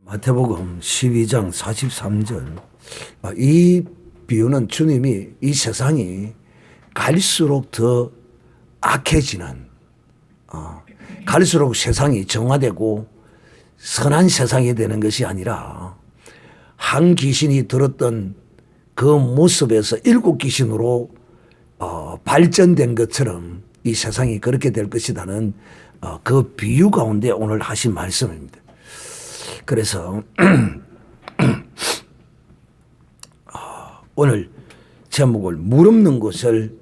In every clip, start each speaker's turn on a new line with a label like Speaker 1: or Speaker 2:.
Speaker 1: 마태복음 12장 43절. 이 비유는 주님이 이 세상이 갈수록 더 악해지는, 갈수록 세상이 정화되고 선한 세상이 되는 것이 아니라 한 귀신이 들었던 그 모습에서 7귀신으로 발전된 것처럼 이 세상이 그렇게 될 것이라는 그 비유 가운데 오늘 하신 말씀입니다. 그래서 오늘 제목을 물 없는 곳을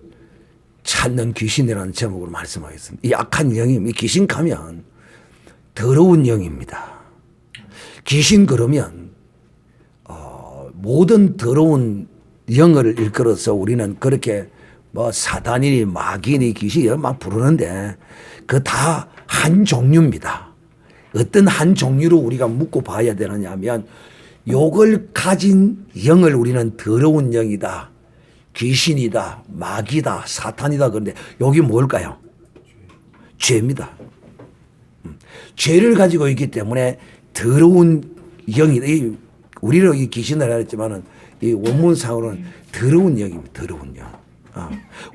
Speaker 1: 찾는 귀신이라는 제목으로 말씀하겠습니다. 이 악한 영이, 이 귀신 가면 더러운 영입니다. 귀신 그러면 모든 더러운 영을 일컬어서 우리는 그렇게 뭐 사단이니 마귀니 귀신이 막 부르는데 그 다 한 종류입니다. 어떤 한 종류로 우리가 묶고 봐야 되느냐 하면 요걸 가진 영을 우리는 더러운 영이다, 귀신이다, 마귀다, 사탄이다. 그런데 여기 뭘까요? 죄입니다. 죄를 가지고 있기 때문에 더러운 영이다. 우리로 이 귀신을 했지만은 이 원문상으로는 더러운 영입니다. 더러운 영.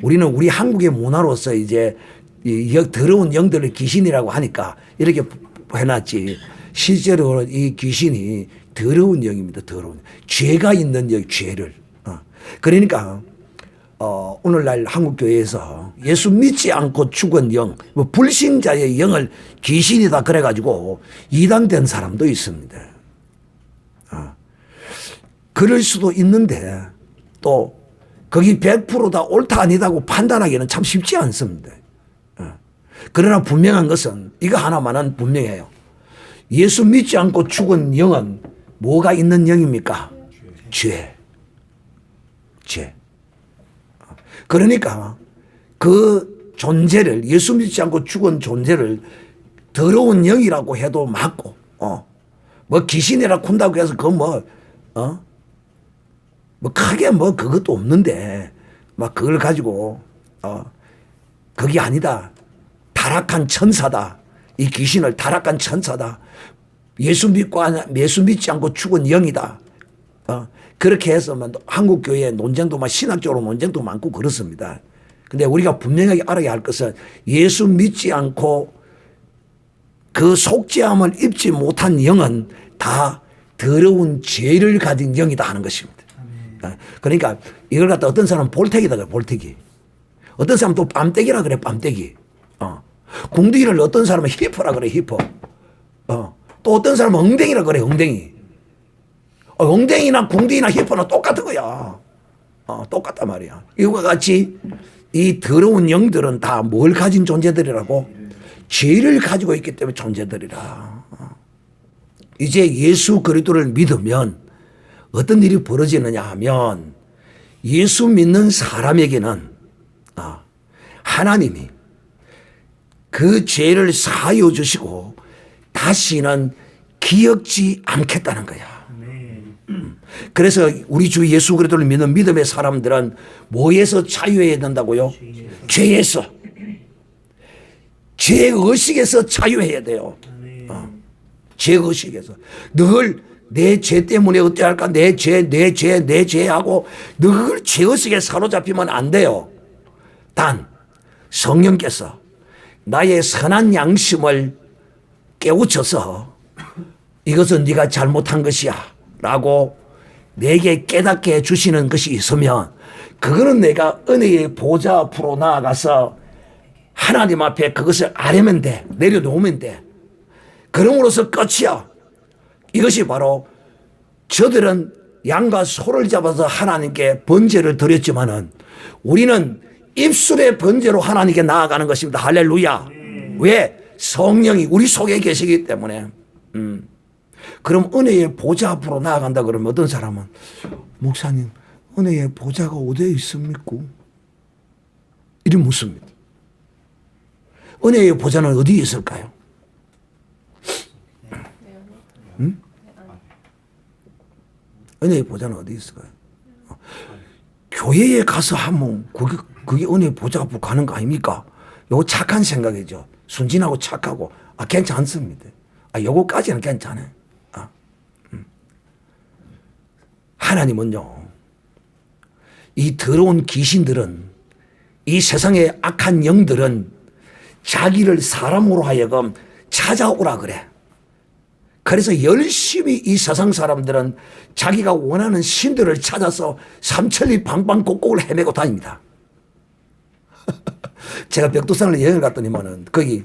Speaker 1: 우리는 우리 한국의 문화로서 이제 이 더러운 영들을 귀신이라고 하니까 이렇게 해놨지. 실제로 이 귀신이 더러운 영입니다. 더러운 영. 죄가 있는 영, 죄를. 그러니까 오늘날 한국교회에서 예수 믿지 않고 죽은 영, 뭐 불신자의 영을 귀신이다 그래가지고 이단된 사람도 있습니다. 그럴 수도 있는데 또 거기 100%다 옳다 아니다고 판단하기는 참 쉽지 않습니다. 그러나 분명한 것은 이거 하나만은 분명해요. 예수 믿지 않고 죽은 영은 뭐가 있는 영입니까? 죄. 죄. 그러니까 그 존재를, 예수 믿지 않고 죽은 존재를 더러운 영이라고 해도 맞고, 뭐 귀신이라 쿤다고 해서 그거 뭐 크게 뭐 그것도 없는데 막 그걸 가지고 그게 아니다. 타락한 천사다. 이 귀신을 타락한 천사다. 예수 믿지 않고 죽은 영이다. 그렇게 해서 한국 교회 논쟁도 신학적으로 논쟁도 많고 그렇습니다. 근데 우리가 분명하게 알아야 할 것은 예수 믿지 않고 그 속죄함을 입지 못한 영은 다 더러운 죄를 가진 영이다 하는 것입니다. 그러니까 이걸 갖다 어떤 사람은 볼태기다 그래, 볼태기. 어떤 사람은 또 빰떼기라 그래, 빰떼기. 궁둥이를 어떤 사람은 히퍼라 그래, 히퍼. 또 어떤 사람은 엉덩이라 그래, 엉덩이. 엉덩이나 궁둥이나 히퍼나 똑같은 거야. 똑같단 말이야. 이와 같이 이 더러운 영들은 다 뭘 가진 존재들이라고? 죄를 가지고 있기 때문에 존재들이라. 이제 예수 그리스도를 믿으면 어떤 일이 벌어지느냐 하면 예수 믿는 사람에게는 하나님이 그 죄를 사하여 주시고 다시는 기억지 않겠다는 거야. 그래서 우리 주 예수 그리스도를 믿는 믿음의 사람들은 뭐에서 자유해야 된다고요? 죄에서. 죄의식에서 자유해야 돼요. 죄의식에서. 늘 내 죄 때문에 어찌할까? 내 죄 하고 늘 죄의식에 사로잡히면 안 돼요. 단 성령께서 나의 선한 양심을 깨우쳐서 이것은 네가 잘못한 것이야 라고 내게 깨닫게 해주시는 것이 있으면 그거는 내가 은혜의 보좌 앞으로 나아가서 하나님 앞에 그것을 아뢰면 돼. 내려놓으면 돼. 그럼으로써 끝이야. 이것이 바로 저들은 양과 소를 잡아서 하나님께 번제를 드렸지만은 우리는 입술의 번제로 하나님께 나아가는 것입니다. 할렐루야. 왜? 성령이 우리 속에 계시기 때문에. 그럼 은혜의 보좌 앞으로 나아간다 그러면 어떤 사람은 목사님 은혜의 보좌가 어디에 있습니까? 이리 묻습니다. 은혜의 보좌는 어디에 있을까요? 은혜의 보좌는 어디 있을까요? 교회에 가서 하면 그게 은혜의 보좌 앞으로 가는 거 아닙니까? 이거 착한 생각이죠. 순진하고 착하고 괜찮습니다. 요거까지는 괜찮아요. 하나님은요, 이 더러운 귀신들은, 이 세상의 악한 영들은 자기를 사람으로 하여금 찾아오라 그래. 그래서 열심히 이 세상 사람들은 자기가 원하는 신들을 찾아서 삼천리 방방곡곡을 헤매고 다닙니다. 제가 백두산을 여행을 갔더니만은 거기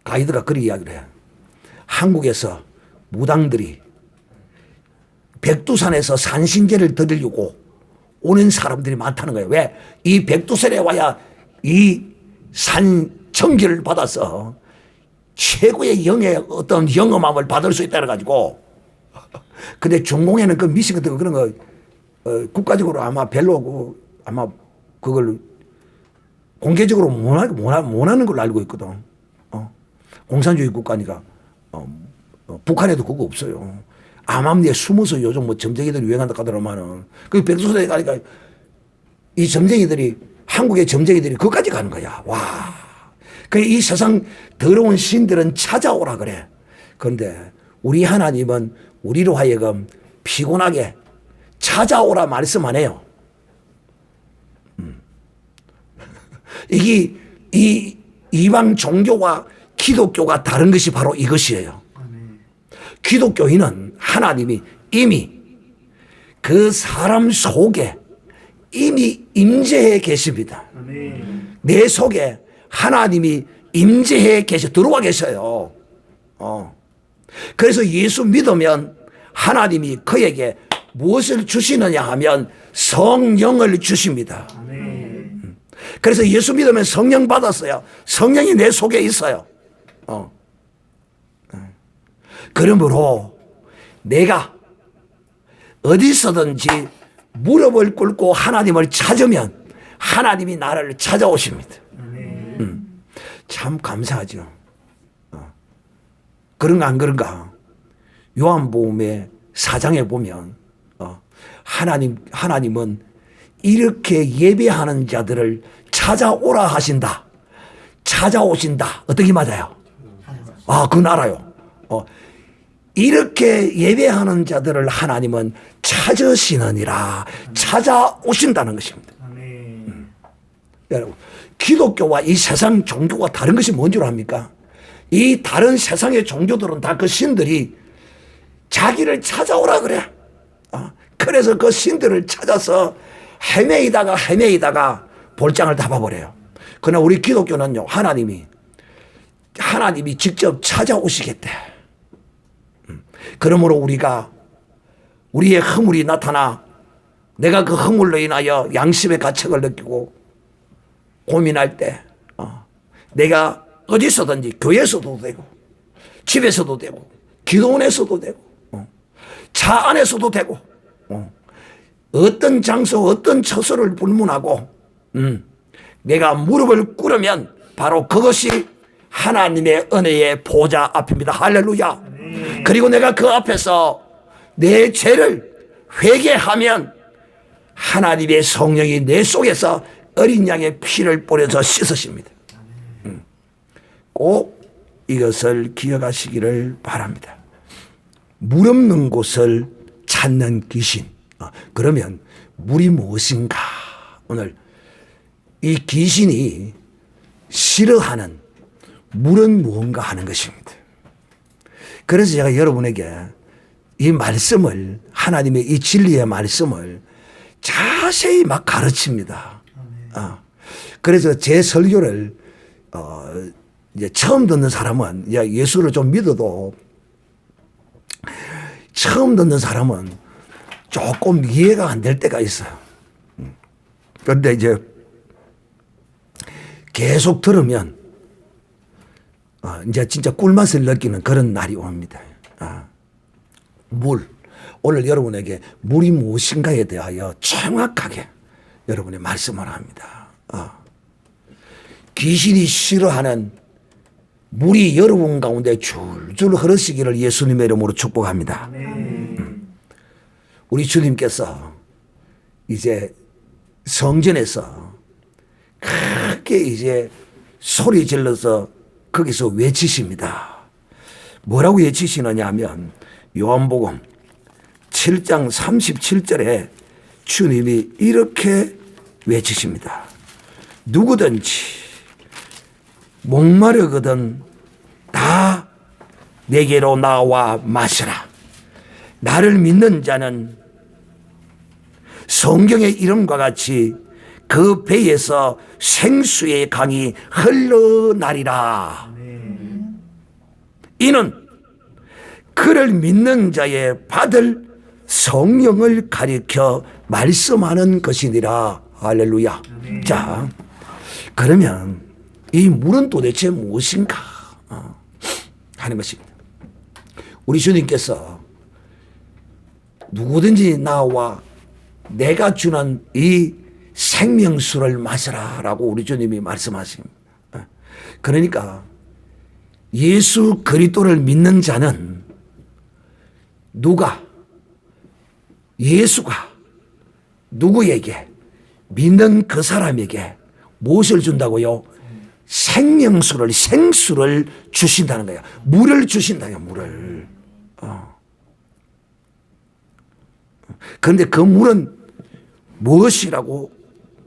Speaker 1: 가이드가 그렇게 이야기를 해요. 한국에서 무당들이 백두산에서 산신제를 드리려고 오는 사람들이 많다는 거예요. 왜? 이 백두산에 와야 이 산 청기를 받아서 최고의 영의 어떤 영험함을 받을 수 있다 그래가지고. 근데 중공에는 그 미신 같은 거 그런 거 국가적으로 아마 별로 아마 그걸 공개적으로 못 하는 걸로 알고 있거든. 공산주의 국가니까. 북한에도 그거 없어요. 암암리에 숨어서 요즘 뭐 점쟁이들이 유행한다 하더라마는 그 백두산에 가니까 이 점쟁이들이, 한국의 점쟁이들이 그까지 가는 거야. 와. 그래, 이 세상 더러운 신들은 찾아오라 그래. 그런데 우리 하나님은 우리로 하여금 피곤하게 찾아오라 말씀 안 해요. 이게 이 이방 종교와 기독교가 다른 것이 바로 이것이에요. 기독교인은 하나님이 이미 그 사람 속에 이미 임재해 계십니다. 내 속에 하나님이 임재해 계셔, 들어와 계셔요. 그래서 예수 믿으면 하나님이 그에게 무엇을 주시느냐 하면 성령을 주십니다. 그래서 예수 믿으면 성령 받았어요. 성령이 내 속에 있어요. 그러므로 내가 어디서든지 무릎을 꿇고 하나님을 찾으면 하나님이 나를 찾아오십니다. 참 감사하죠. 그런가 안 그런가? 요한복음의 4장에 보면 하나님은 이렇게 예배하는 자들을 찾아오라 하신다. 찾아오신다. 어떻게 맞아요? 그건 알아요. 이렇게 예배하는 자들을 하나님은 찾으시느니라. 찾아오신다는 것입니다. 여러분, 기독교와 이 세상 종교가 다른 것이 뭔 줄 압니까? 이 다른 세상의 종교들은 다 그 신들이 자기를 찾아오라 그래. 그래서 그 신들을 찾아서 헤매이다가 볼장을 다 봐버려요. 그러나 우리 기독교는요, 하나님이 직접 찾아오시겠대. 그러므로 우리가 우리의 허물이 나타나 내가 그 허물로 인하여 양심의 가책을 느끼고 고민할 때 내가 어디서든지 교회에서도 되고 집에서도 되고 기도원에서도 되고 차 안에서도 되고 어떤 장소 어떤 처소를 불문하고 내가 무릎을 꿇으면 바로 그것이 하나님의 은혜의 보좌 앞입니다. 할렐루야. 그리고 내가 그 앞에서 내 죄를 회개하면 하나님의 성령이 내 속에서 어린 양의 피를 뿌려서 씻으십니다. 꼭 이것을 기억하시기를 바랍니다. 물 없는 곳을 찾는 귀신. 그러면 물이 무엇인가? 오늘 이 귀신이 싫어하는 물은 무언가 하는 것입니다. 그래서 제가 여러분에게 이 말씀을, 하나님의 이 진리의 말씀을 자세히 막 가르칩니다. 그래서 제 설교를 이제 처음 듣는 사람은, 예수를 좀 믿어도 처음 듣는 사람은 조금 이해가 안 될 때가 있어요. 그런데 이제 계속 들으면 이제 진짜 꿀맛을 느끼는 그런 날이 옵니다. 물. 오늘 여러분에게 물이 무엇인가에 대하여 정확하게 여러분의 말씀을 합니다. 귀신이 싫어하는 물이 여러분 가운데 줄줄 흐르시기를 예수님의 이름으로 축복합니다. 우리 주님께서 이제 성전에서 크게 이제 소리 질러서 거기서 외치십니다. 뭐라고 외치시느냐 하면 요한복음 7장 37절에 주님이 이렇게 외치십니다. 누구든지 목마르거든 다 내게로 나와 마시라. 나를 믿는 자는 성경의 이름과 같이 그 배에서 생수의 강이 흘러나리라. 이는 그를 믿는 자의 받을 성령을 가리켜 말씀하는 것이니라. 할렐루야. 자, 그러면 이 물은 도대체 무엇인가 하는 것입니다. 우리 주님께서 누구든지 나와 내가 주는 이 생명수를 마시라 라고 우리 주님이 말씀하십니다. 그러니까 예수 그리스도를 믿는 자는 예수가 누구에게 믿는 그 사람에게 무엇을 준다고요? 생수를 주신다는 거예요. 물을 주신다요, 물을. 그런데 그 물은 무엇이라고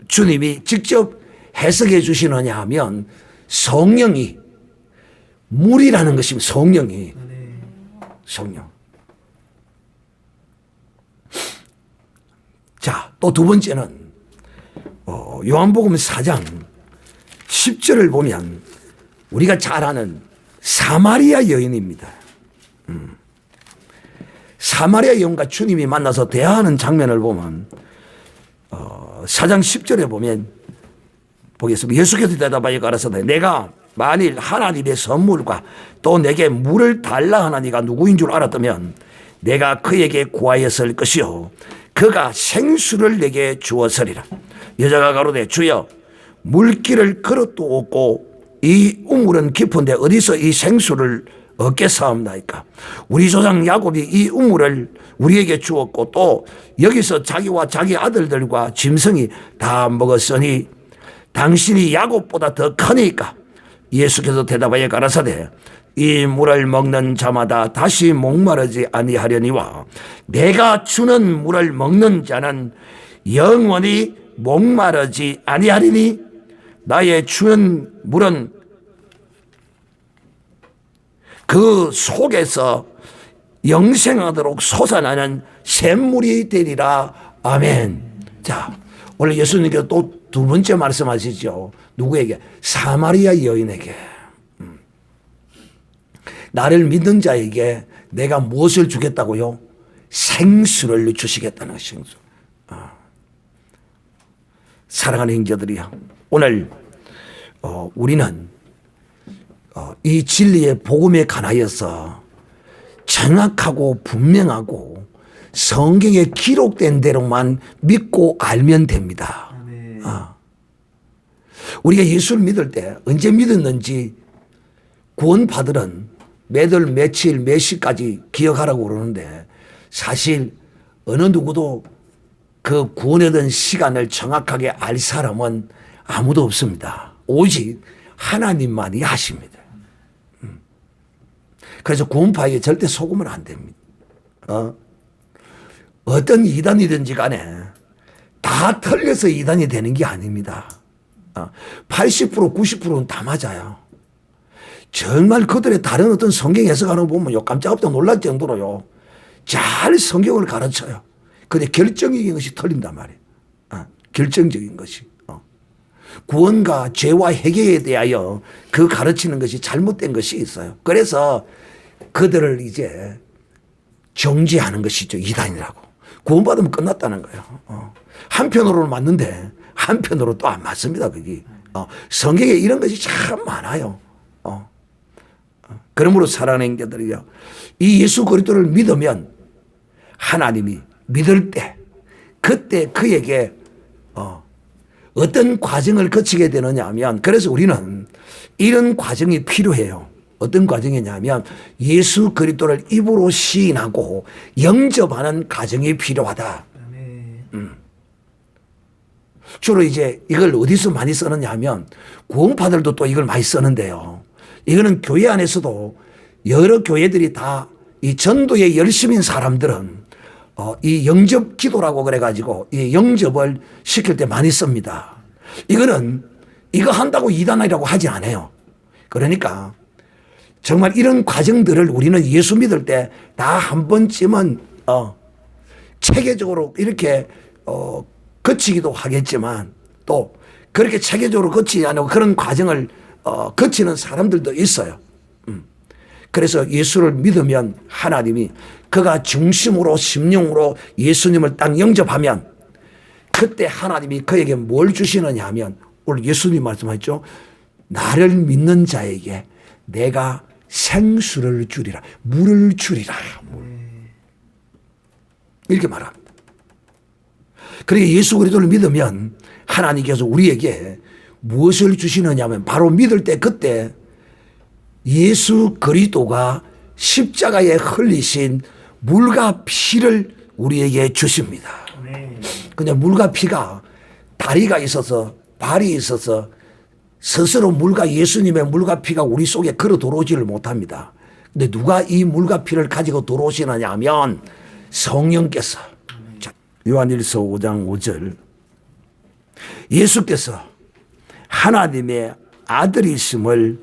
Speaker 1: 주님이 직접 해석해 주시느냐 하면 성령이 물이라는 것입니다. 성령이. 성령. 자, 또 두 번째는 요한복음 4장 10절을 보면 우리가 잘 아는 사마리아 여인입니다. 사마리아 여인과 주님이 만나서 대화하는 장면을 보면 4장 10절에 보면 보겠습니다. 예수께서 대답하여 가라사대 내가 만일 하나님의 선물과 또 내게 물을 달라 하나니가 누구인 줄 알았다면 내가 그에게 구하였을 것이요 그가 생수를 내게 주었으리라. 여자가 가로되 주여 물길을 그릇도 없고 이 우물은 깊은데 어디서 이 생수를 얻겠사옵나이까. 우리 조상 야곱이 이 우물을 우리에게 주었고 또 여기서 자기와 자기 아들들과 짐승이 다 먹었으니 당신이 야곱보다 더 크니까. 예수께서 대답하여 가라사대 이 물을 먹는 자마다 다시 목마르지 아니하려니와 내가 주는 물을 먹는 자는 영원히 목마르지 아니하리니 나의 주는 물은 그 속에서 영생하도록 솟아나는 샘물이 되리라. 아멘. 자, 오늘 예수님께서 또 두 번째 말씀하시죠. 누구에게? 사마리아 여인에게. 나를 믿는 자에게 내가 무엇을 주겠다고요? 생수를 주시겠다는 것입니다. 사랑하는 형제들이요, 오늘 우리는 이 진리의 복음에 관하여서 정확하고 분명하고 성경에 기록된 대로만 믿고 알면 됩니다. 우리가 예수를 믿을 때 언제 믿었는지 구원받으는 매달 며칠 몇 시까지 기억하라고 그러는데 사실 어느 누구도 그 구원에 대한 시간을 정확하게 알 사람은 아무도 없습니다. 오직 하나님만이 하십니다. 그래서 구원파에게 절대 속으면 안 됩니다. 어떤 이단이든지 간에 다 틀려서 이단이 되는 게 아닙니다. 80% 90%는 다 맞아요. 정말 그들의 다른 어떤 성경 해석하는 거 보면 깜짝깜짝 놀랄 정도로요. 잘 성경을 가르쳐요. 근데 결정적인 것이 틀린단 말이에요. 결정적인 것이. 구원과 죄와 회개에 대하여 그 가르치는 것이 잘못된 것이 있어요. 그래서 그들을 이제 정죄하는 것이죠. 이단이라고. 구원받으면 끝났다는 거예요. 한편으로는 맞는데 한편으로 또 안 맞습니다. 그게. 성경에 이런 것이 참 많아요. 그러므로 사랑하는 형제들이요, 이 예수 그리스도를 믿으면 하나님이 믿을 때 그때 그에게 어떤 과정을 거치게 되느냐 하면, 그래서 우리는 이런 과정이 필요해요. 어떤 과정이냐면 예수 그리스도를 입으로 시인하고 영접하는 과정이 필요하다. 주로 이제 이걸 어디서 많이 쓰느냐 하면 구원파들도 또 이걸 많이 쓰는데요. 이거는 교회 안에서도 여러 교회들이 다 이 전도에 열심인 사람들은 이 영접 기도라고 그래가지고 이 영접을 시킬 때 많이 씁니다. 이거는 이거 한다고 이단이라고 하지 않아요. 그러니까 정말 이런 과정들을 우리는 예수 믿을 때 다 한 번쯤은 체계적으로 이렇게 거치기도 하겠지만 또 그렇게 체계적으로 거치지 않고 그런 과정을 거치는 사람들도 있어요. 그래서 예수를 믿으면 하나님이 그가 중심으로 심령으로 예수님을 딱 영접하면 그때 하나님이 그에게 뭘 주시느냐 하면 오늘 예수님 말씀하셨죠. 나를 믿는 자에게 내가 생수를 주리라. 물을 주리라. 물. 이렇게 말합니다. 그러니까 예수 그리스도를 믿으면 하나님께서 우리에게 무엇을 주시느냐 하면 바로 믿을 때 그때 예수 그리스도가 십자가에 흘리신 물과 피를 우리에게 주십니다. 근데 물과 피가 다리가 있어서 발이 있어서 스스로 물과 예수님의 물과 피가 우리 속에 걸어 들어오지를 못합니다. 근데 누가 이 물과 피를 가지고 들어오시느냐 하면 성령께서. 요한일서 5장 5절 예수께서 하나님의 아들이심을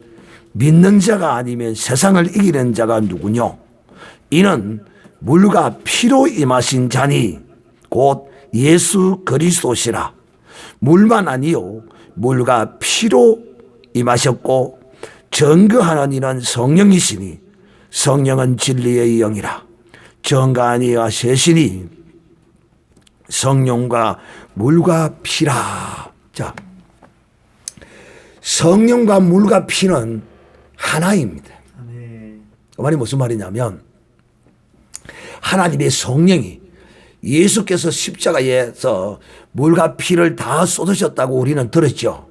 Speaker 1: 믿는 자가 아니면 세상을 이기는 자가 누구뇨? 이는 물과 피로 임하신 자니 곧 예수 그리스도시라. 물만 아니요 물과 피로 임하셨고 증거하는 이는 성령이시니 성령은 진리의 영이라. 정가니와 셋이니 성령과 물과 피라. 자, 성령과 물과 피는 하나입니다. 그 말이 무슨 말이냐면 하나님의 성령이 예수께서 십자가에서 물과 피를 다 쏟으셨다고 우리는 들었죠.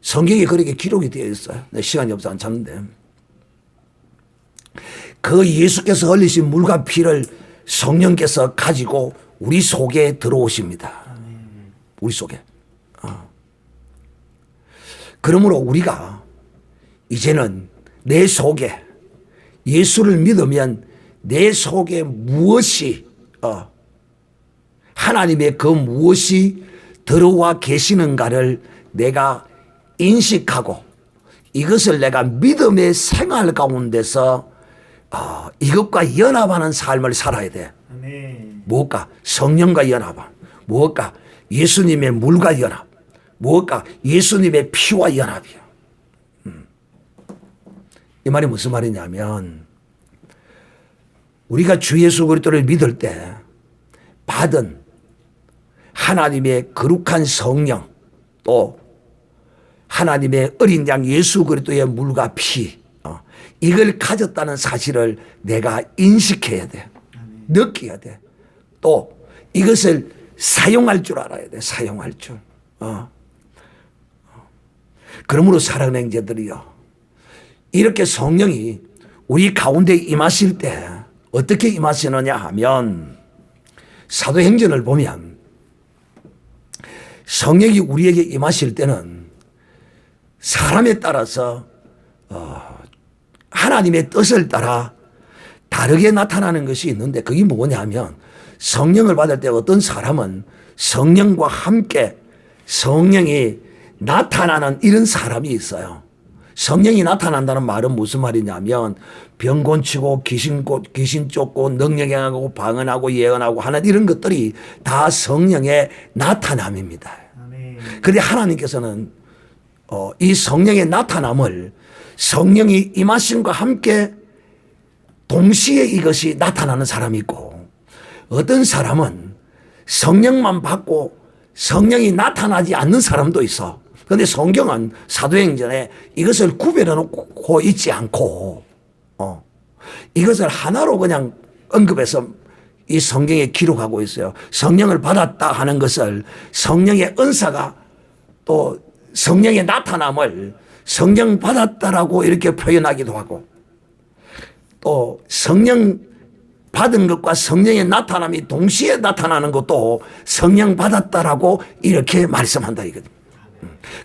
Speaker 1: 성경에 그렇게 기록이 되어 있어요. 시간이 없어서 안 찾는데. 그 예수께서 흘리신 물과 피를 성령께서 가지고 우리 속에 들어오십니다. 우리 속에. 그러므로 우리가 이제는 내 속에 예수를 믿으면 내 속에 무엇이 하나님의 그 무엇이 들어와 계시는가를 내가 인식하고 이것을 내가 믿음의 생활 가운데서 이것과 연합하는 삶을 살아야 돼. 무엇과? 성령과 연합. 무엇과? 예수님의 물과 연합. 무엇과? 예수님의 피와 연합이야. 이 말이 무슨 말이냐면 우리가 주 예수 그리스도를 믿을 때 받은 하나님의 거룩한 성령 또 하나님의 어린 양 예수 그리스도의 물과 피 이걸 가졌다는 사실을 내가 인식해야 돼. 느껴야 돼. 또 이것을 사용할 줄 알아야 돼. 사용할 줄. 그러므로 사랑하는 형제들이요. 이렇게 성령이 우리 가운데 임하실 때 어떻게 임하시느냐 하면 사도행전을 보면 성령이 우리에게 임하실 때는 사람에 따라서 하나님의 뜻을 따라 다르게 나타나는 것이 있는데 그게 뭐냐면 성령을 받을 때 어떤 사람은 성령과 함께 성령이 나타나는 이런 사람이 있어요. 성령이 나타난다는 말은 무슨 말이냐면 병 고치고 귀신 쫓고 능력 행하고 방언하고 예언하고 하는 이런 것들이 다 성령의 나타남입니다. 그런데 하나님께서는 이 성령의 나타남을 성령이 임하심과 함께 동시에 이것이 나타나는 사람이 있고 어떤 사람은 성령만 받고 성령이 나타나지 않는 사람도 있어. 그런데 성경은 사도행전에 이것을 구별해 놓고 있지 않고 이것을 하나로 그냥 언급해서 이 성경에 기록하고 있어요. 성령을 받았다 하는 것을 성령의 은사가 또 성령의 나타남을 성령 받았다라고 이렇게 표현하기도 하고 또 성령 받은 것과 성령의 나타남이 동시에 나타나는 것도 성령 받았다라고 이렇게 말씀한다 이거든.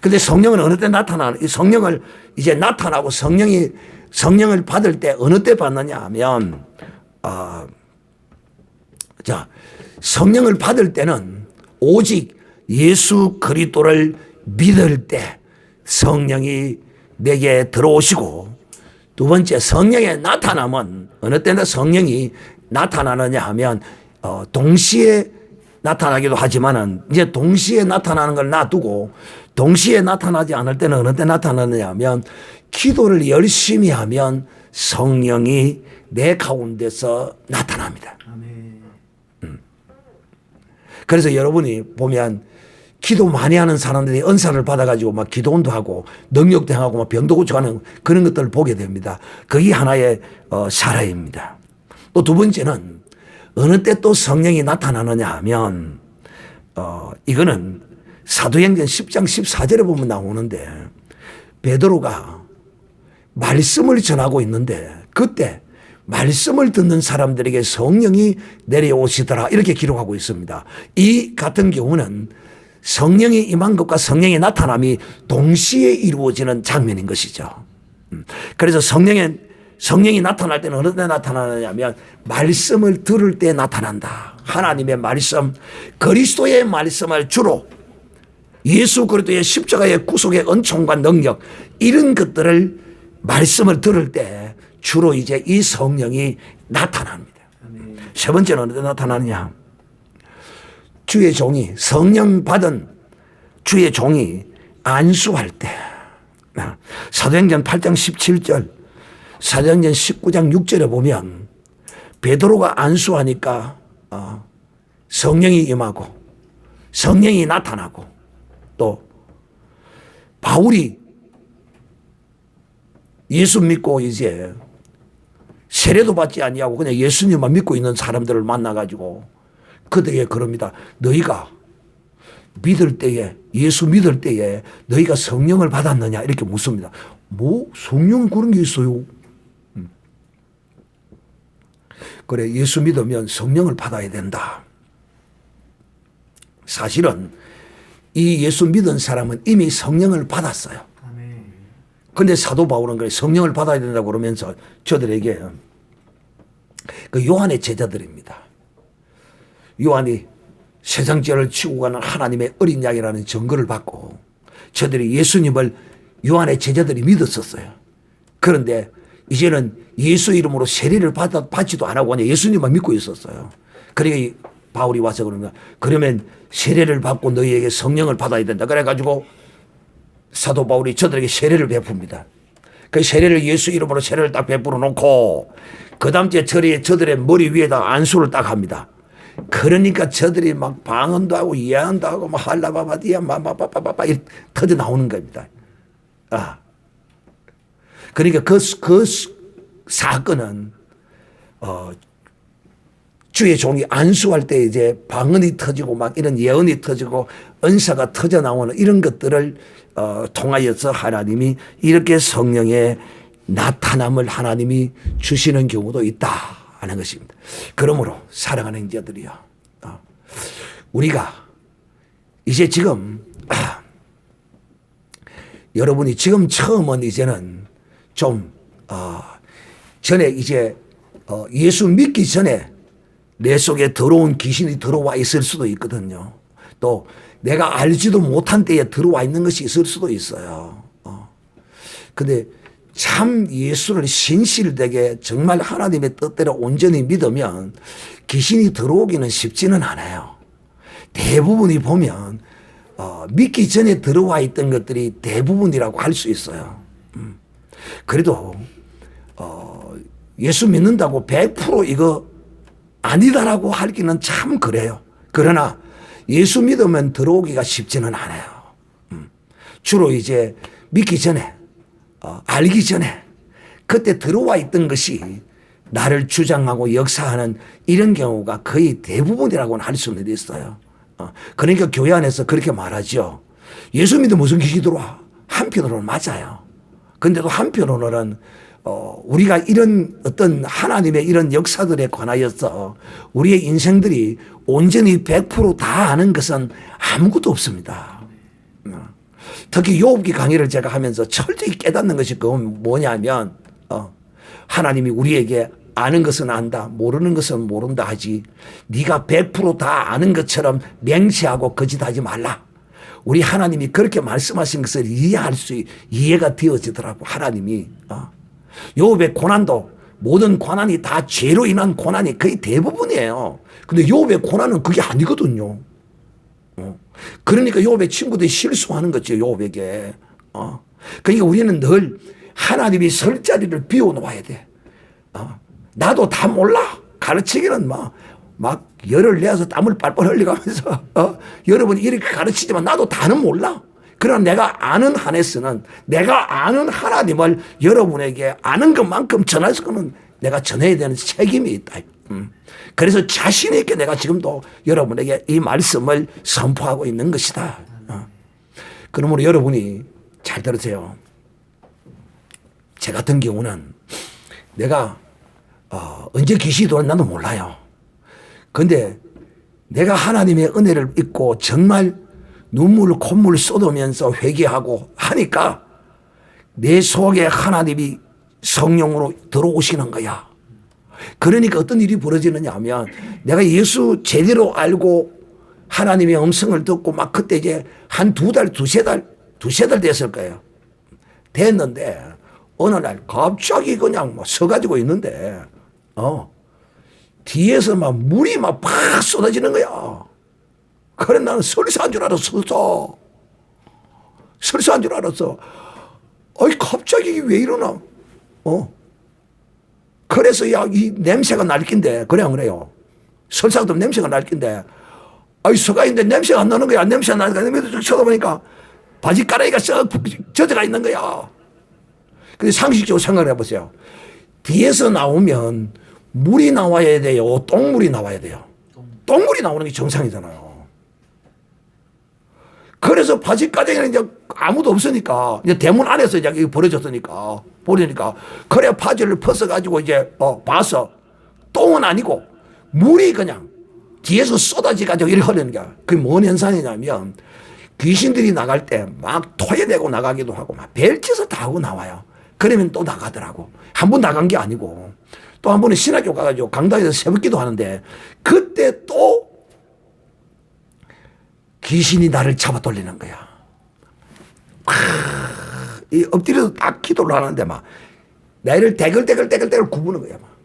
Speaker 1: 근데 성령은 어느 때 나타나는, 성령을 이제 나타나고 성령을 받을 때 어느 때 받느냐 하면, 자, 성령을 받을 때는 오직 예수 그리스도를 믿을 때 성령이 내게 들어오시고, 두 번째 성령의 나타남은 어느 때나 성령이 나타나느냐 하면 동시에 나타나기도 하지만은 이제 동시에 나타나는 걸 놔두고 동시에 나타나지 않을 때는 어느 때 나타나느냐 하면 기도를 열심히 하면 성령이 내 가운데서 나타납니다. 그래서 여러분이 보면 기도 많이 하는 사람들이 은사를 받아가지고 막 기도원도 하고 능력도 행하고 막 병도 고쳐가는 그런 것들을 보게 됩니다. 그게 하나의 사례입니다. 또 두 번째는 어느 때 또 성령이 나타나느냐 하면 이거는 사도행전 10장 14절에 보면 나오는데, 베드로가 말씀을 전하고 있는데 그때 말씀을 듣는 사람들에게 성령이 내려오시더라 이렇게 기록하고 있습니다. 이 같은 경우는 성령이 임한 것과 성령의 나타남이 동시에 이루어지는 장면인 것이죠. 그래서 성령이 나타날 때는 어느 때 나타나느냐면 말씀을 들을 때 나타난다. 하나님의 말씀, 그리스도의 말씀을 주로 예수 그리스도의 십자가의 구속의 은총과 능력, 이런 것들을 말씀을 들을 때 주로 이제 이 성령이 나타납니다. 세 번째는 어느 때 나타나느냐? 주의 종이, 성령 받은 주의 종이 안수할 때. 사도행전 8장 17절, 사도행전 19장 6절에 보면 베드로가 안수하니까 성령이 임하고 성령이 나타나고, 또 바울이 예수 믿고 이제 세례도 받지 아니하고 그냥 예수님만 믿고 있는 사람들을 만나가지고 그들에게 그럽니다. 너희가 믿을 때에, 예수 믿을 때에 너희가 성령을 받았느냐 이렇게 묻습니다. 뭐 성령 그런 게 있어요? 그래, 예수 믿으면 성령을 받아야 된다. 사실은 이 예수 믿은 사람은 이미 성령을 받았어요. 그런데 사도 바울은 그래 성령을 받아야 된다고 그러면서 저들에게, 그 요한의 제자들입니다. 요한이 세상 죄를 치고 가는 하나님의 어린 양이라는 증거를 받고 저들이 예수님을, 요한의 제자들이 믿었었어요. 그런데 이제는 예수 이름으로 세례를 받지도 안 하고 그냥 예수님만 믿고 있었어요. 그러니까 바울이 와서 그러면, 그러면 세례를 받고 너희에게 성령을 받아야 된다. 그래가지고 사도 바울이 저들에게 세례를 베풉니다. 그 세례를, 예수 이름으로 세례를 딱 베풀어 놓고 그 다음 주에 저들의 머리 위에다 안수를 딱 합니다. 그러니까 저들이 막 방언도 하고 예언도 하고 막 할라바바디야 마마바바바바 터져 나오는 겁니다. 그러니까 그 사건은 주의 종이 안수할 때 이제 방언이 터지고 막 이런 예언이 터지고 은사가 터져 나오는 이런 것들을 통하여서 하나님이 이렇게 성령의 나타남을 하나님이 주시는 경우도 있다 하는 것입니다. 그러므로 사랑하는 형제들이요, 우리가 이제 지금 여러분이 지금 처음은 이제는 좀 전에 이제 예수 믿기 전에 내 속에 더러운 귀신이 들어와 있을 수도 있거든요. 또 내가 알지도 못한 때에 들어와 있는 것이 있을 수도 있어요. 근데 참 예수를 신실되게 정말 하나님의 뜻대로 온전히 믿으면 귀신이 들어오기는 쉽지는 않아요. 대부분이 보면 믿기 전에 들어와 있던 것들이 대부분이라고 할 수 있어요. 그래도 예수 믿는다고 100% 이거 아니다라고 하기는 참 그래요. 그러나 예수 믿으면 들어오기가 쉽지는 않아요. 주로 이제 믿기 전에, 알기 전에 그때 들어와 있던 것이 나를 주장하고 역사하는 이런 경우가 거의 대부분이라고는 할 수는 있어요. 그러니까 교회 안에서 그렇게 말하죠. 예수 믿으면 무슨 귀신이 들어와? 한편으로는 맞아요. 근데도 한편으로는 우리가 이런 어떤 하나님의 이런 역사들에 관하여서 우리의 인생들이 온전히 100% 다 아는 것은 아무것도 없습니다. 특히 욥기 강의를 제가 하면서 철저히 깨닫는 것이 그건 뭐냐면 하나님이 우리에게 아는 것은 안다, 모르는 것은 모른다 하지 네가 100%다 아는 것처럼 맹세하고 거짓하지 말라. 우리 하나님이 그렇게 말씀하신 것을 이해가 되어지더라고. 하나님이 욥의 고난도, 모든 고난이 다 죄로 인한 고난이 거의 대부분이에요. 근데 욥의 고난은 그게 아니거든요. 그러니까 욥의 친구들이 실수하는 거죠, 욥에게. 그러니까 우리는 늘 하나님이 설 자리를 비워놓아야 돼. 나도 다 몰라. 가르치기는 막 열을 내서 땀을 빨빨 흘려가면서 여러분이 이렇게 가르치지만 나도 다는 몰라. 그러나 내가 아는 한에서는 내가 아는 하나님을 여러분에게 아는 것만큼 전할 수는 내가 전해야 되는 책임이 있다. 그래서 자신 있게 내가 지금도 여러분에게 이 말씀을 선포하고 있는 것이다. 그러므로 여러분이 잘 들으세요. 제 같은 경우는 내가 언제 귀신이 들어왔나도 몰라요. 근데 내가 하나님의 은혜를 입고 정말 눈물 콧물 쏟으면서 회개하고 하니까 내 속에 하나님이 성령으로 들어오시는 거야. 그러니까 어떤 일이 벌어지느냐 하면 내가 예수 제대로 알고 하나님의 음성을 듣고 막 그때 이제 한 두 달, 두세 달 됐을 거예요. 됐는데 어느 날 갑자기 그냥 막 서가지고 있는데 뒤에서 막 물이 막 팍 쏟아지는 거야. 그래 나는 설사한 줄 알았어. 설사한 줄 알았어. 아이 갑자기 왜 이러나. 그래서 야 이 냄새가 날 낀데 그래 안 그래요. 설사도 냄새가 날 낀데 아이 서가 있는데 냄새가 안 나는 거야. 냄새가 나니까 냄새 쳐다보니까 바지가랑이가 썩 젖어가 있는 거야. 근데 상식적으로 생각을 해보세요. 뒤에서 나오면 물이 나와야 돼요? 똥물이 나와야 돼요? 똥물이 나오는 게 정상이잖아요. 그래서 바지가랑이는 이제 아무도 없으니까 이제 대문 안에서 이제 버려졌으니까 버리니까 그래 바지를 벗어가지고 이제 봐서 똥은 아니고 물이 그냥 뒤에서 쏟아지가지고 이렇게 흐르는 거야. 그게 뭔 현상이냐면 귀신들이 나갈 때 막 토해내고 나가기도 하고 막 별짓을 다 하고 나와요. 그러면 또 나가더라고. 한 번 나간 게 아니고 또 한 번은 신학교 가가지고 강당에서 새벽기도 하는데 그때 또 귀신이 나를 잡아 돌리는 거야. 이 엎드려서 딱 기도를 하는데 막 나를 대글대글 구부는 거야. 막.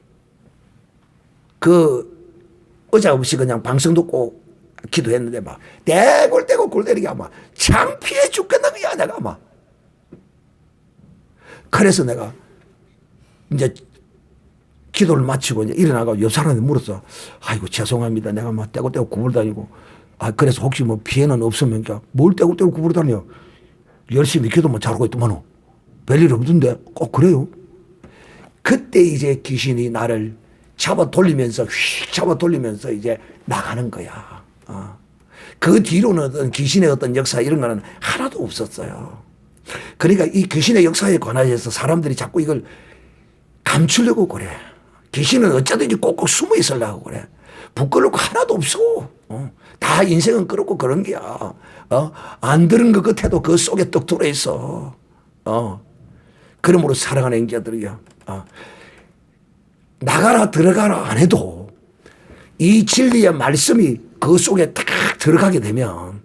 Speaker 1: 그 의자 없이 그냥 방송 듣고 기도했는데 막 대골대골 골때리게 막 창피해 죽겠는 거야 내가 막. 그래서 내가 이제 기도를 마치고 이제 일어나고 옆 사람한테 물었어. 아이고 죄송합니다. 내가 막 떼굴떼굴 구부러다니고 그래서 혹시 뭐 피해는 없으면 뭘 떼굴떼굴 구부러다녀. 열심히 기도만 잘하고 있더만은 별일 없던데. 그래요? 그때 이제 귀신이 나를 잡아 돌리면서 휙 잡아 돌리면서 이제 나가는 거야. 그 뒤로는 어떤 귀신의 어떤 역사 이런 거는 하나도 없었어요. 그러니까 이 귀신의 역사에 관해서 사람들이 자꾸 이걸 감추려고 그래. 귀신은 어쩌든지 꼭꼭 숨어 있으려고 그래. 부끄러울 거 하나도 없어. 다 인생은 그렇고 그런 게야. 안 들은 것 같아도 그 속에 떡 들어있어. 그러므로 사랑하는 형제들이야. 나가라 들어가라 안 해도 이 진리의 말씀이 그 속에 딱 들어가게 되면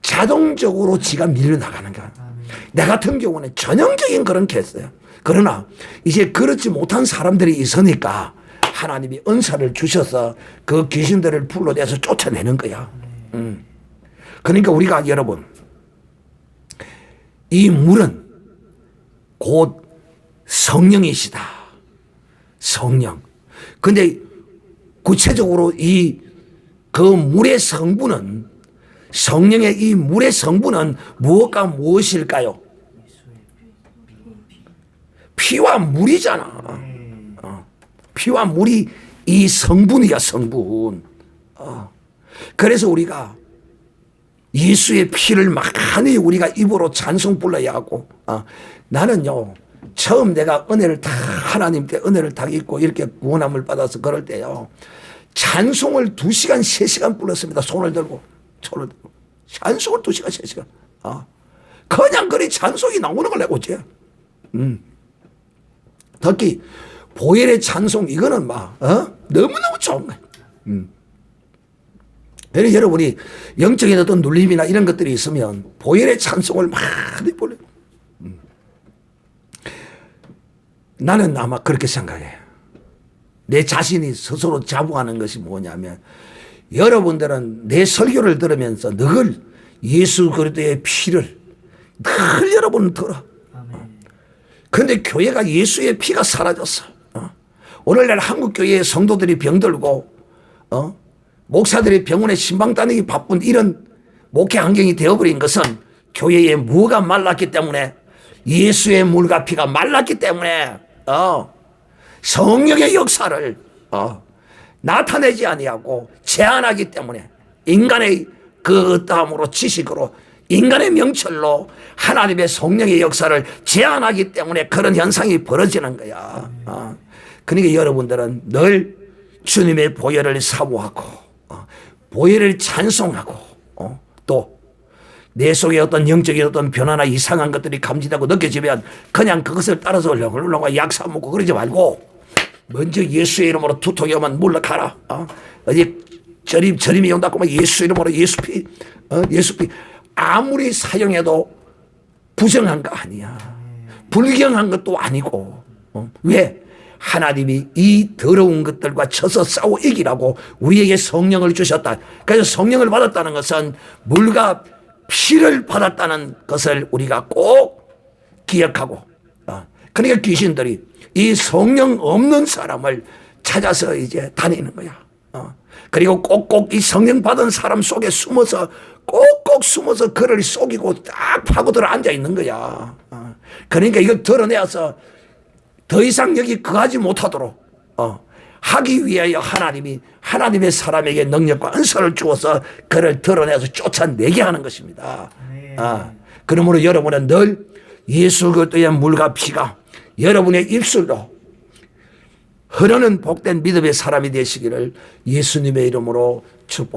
Speaker 1: 자동적으로 지가 밀려나가는 거야. 내 같은 경우는 전형적인 그런 케이스예요. 그러나 이제 그렇지 못한 사람들이 있으니까 하나님이 은사를 주셔서 그 귀신들을 불러내서 쫓아내는 거야. 그러니까 우리가 여러분 이 물은 곧 성령이시다. 성령. 근데 구체적으로 그 물의 성분은 성령의 이 물의 성분은 무엇과 무엇일까요? 피와 물이잖아. 피와 물이 이 성분이야 성분. 그래서 우리가 예수의 피를 많이 우리가 입으로 찬송 불러야 하고 나는요 처음 내가 은혜를 다 하나님께 은혜를 다 입고 이렇게 구원함을 받아서 그럴 때요 찬송을 2시간 3시간 불렀습니다. 손을 들고 찬송을 2시간 3시간 그냥 그리 찬송이 나오는 걸 내가 어째 특히 보혈의 찬송 이거는 막 너무너무 좋은 거예요. 그래서 여러분이 영적인 어떤 눌림이나 이런 것들이 있으면 보혈의 찬송을 많이 불러요. 나는 아마 그렇게 생각해요. 내 자신이 스스로 자부하는 것이 뭐냐면 여러분들은 내 설교를 들으면서 늘 예수 그리스도의 피를 늘 여러분은 들어. 그런데 교회가 예수의 피가 사라졌어. 오늘날 한국 교회의 성도들이 병들고 목사들이 병원에 신방 다니기 바쁜 이런 목회 환경이 되어버린 것은 교회의 무가 말랐기 때문에 예수의 물과 피가 말랐기 때문에 성령의 역사를 나타내지 아니하고 제한하기 때문에 인간의 그 어떠함으로 지식으로 인간의 명철로 하나님의 성령의 역사를 제한하기 때문에 그런 현상이 벌어지는 거야. 그러니까 여러분들은 늘 주님의 보혈을 사모하고 보혈을 찬송하고 또 내 속에 어떤 영적인 어떤 변화나 이상한 것들이 감지되고 느껴지면 그냥 그것을 따라서 얼렁얼렁 약 사먹고 그러지 말고 먼저 예수의 이름으로 두통이 오면 물러가라. 어디 저림이 온다고 막 예수 이름으로 예수 피 아무리 사용해도 부정한 거 아니야. 불경한 것도 아니고. 왜? 하나님이 이 더러운 것들과 쳐서 싸워 이기라고 우리에게 성령을 주셨다. 그래서 성령을 받았다는 것은 물과 피를 받았다는 것을 우리가 꼭 기억하고 그러니까 귀신들이 이 성령 없는 사람을 찾아서 이제 다니는 거야. 그리고 꼭꼭 이 성령 받은 사람 속에 숨어서 꼭꼭 숨어서 그를 속이고 딱 파고들어 앉아 있는 거야. 그러니까 이걸 드러내서 더 이상 여기 거하지 못하도록 하기 위하여 하나님이 하나님의 사람에게 능력과 은사를 주어서 그를 드러내서 쫓아내게 하는 것입니다. 그러므로 여러분은 늘 예수 그리스도의 물과 피가 여러분의 입술로 흐르는 복된 믿음의 사람이 되시기를 예수님의 이름으로 축복합니다.